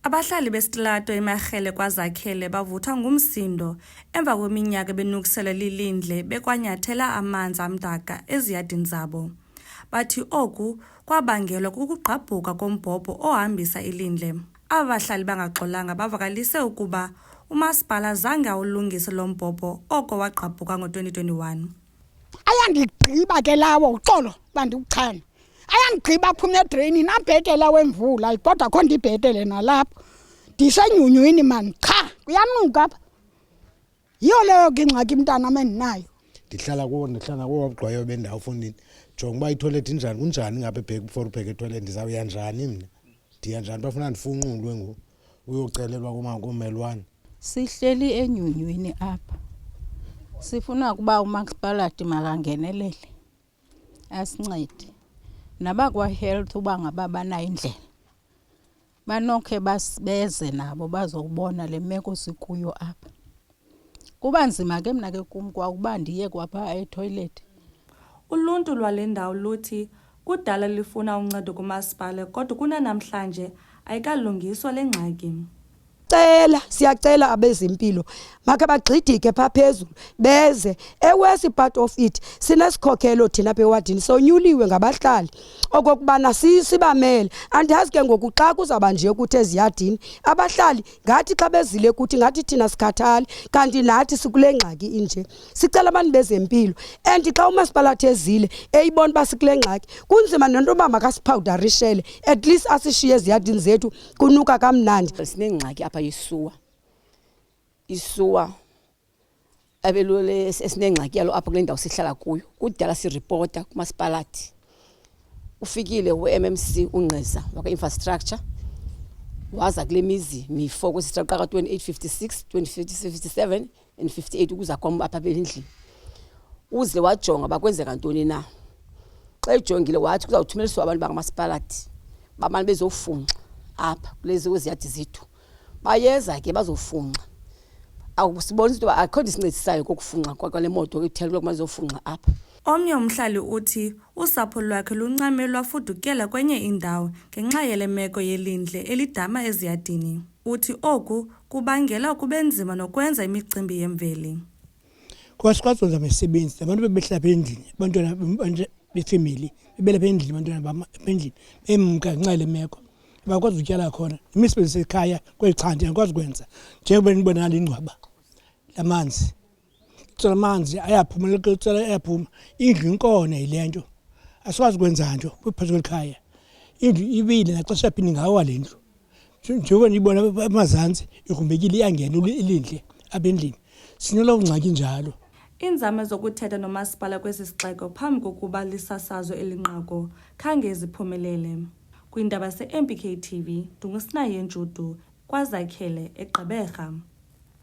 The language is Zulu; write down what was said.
Abahlali besitalato eMakhele kwaZakhele bavuthwa ngumsindo emva kweminyaka benukisela lilindle bekwanyathela amanzi amdaka eziyadini zabo. Bathi oku kwabangelwa kukugqabhuka kombhobho ohambisa ilindle. Abahlali bangaxolanga bavakalise ukuba umasipala zange awulungise lo mbhobho oko wagqabhuka ngo-2021. Ayandigqiba ke lawo uxolo bandikuchana. Ayandigqiba aphume edreyini nabhetela wemvula kodwa akho ndibhetele nalapho. Ndisenyunywini man cha kuyanuka apha. Yiyo leyo ke ingxaki mntana endinayo. Ndihlala kuwo abugqwayo bendawo fondini. Jonga uba itoilet injani kunjani ngabe bheke before ubheke itoilet ndizawuya njani mina. Ndiya njani bafuna ndifunqulwe ngoku uyocelelwa kumelwane. Sihleli enyunywini apha. Sifuna ukuba umasipala makangenelele. Asincede. Nabakwa health uba ngaba banayo indlela. Banokhe beze nabo bazobona le meko sikuyo apha. Kuba nzima ke mina ke kum kwakuba ndiye kwapha etoilet. Uluntu lwale ndawo luthi kudala lifuna uncedo kumasipala kodwa kunanamhlanje ayikalungiswa le ngxaki. Siyacela abezempilo makhe bagxidike pha phezulu beze ewesi part of it sinesikhokhelo thina bewadini sonyuliwe ngabahlali okokubana sibamele andiyazi ke ngoku xa kuzaba nje ukuthi eziyadini abahlali ngathi xa bezile kuthi ngathi thina sikhathali kanti nathi sikule ngxaki inje sicela abantu bezempilo and xa umasipala ezile eyibona ba sikule ngxaki kunzima nento ba makasiphawudarishele at least asishiye eziyadini zethu kunuka kamnandi sinengxaki apha isuwa abelule esinengxaki yalo apha kule ndawo sihlala kuyo kudala sirepota kumasipalathi ufikile u-MMC ungqeza wakwa-infrastructure waza kule mizi mi-4 kwesitraqa ka-2856 2057 and 58 ukuza kwam apha belindlini uze wajonga bakwenzeka ntoni na xa ejongile wathi kuzawuthumeliswa abantu bakamasipalathi bamane bezofunxa apha kulezi kweziyadi zethu bayeza ke bazofunxa awusibona into akho ndisincedisayo kokufunxa kwale moto ethelwe kumazofunxa apha. Omnye umhlali uthi usapho lwakhe luncame lwafudukela kwenye indawo ngenxa yele meko yelindle elidama eziyadini. Uthi oku kubangela kube nzima nokwenza imicimbi yemveli. Kwasikwazenza imisebenzi abantu bebehlala endlini abantwana befamily bebelapha endlini abantwana bendlini emka ngenxa yele meko bakwazi utyala khona imisebenzi ekhaya kwelichandi akwazi ukwenza njengoba nibona ngingcwaba lamanzi tsala amanzi ayaphuma leqotsela ayaphuma indlu inkona yilento asikwazi ukwenza nto phakathi kwekhaya indlu ibile naxesha phini ngawa lendlu njengoba nibona amazantsi ikumbekile iyangena ilindle abendlini sinelo ngxaki njalo. Iinzame zokuthetha nomasipala kwesi sixeko phambi kokuba lisasazo elinqaku khange ziphumelele. Kwindaba se-MPK TV, u-Sinaye KwaZakhele, e-Gqeberha.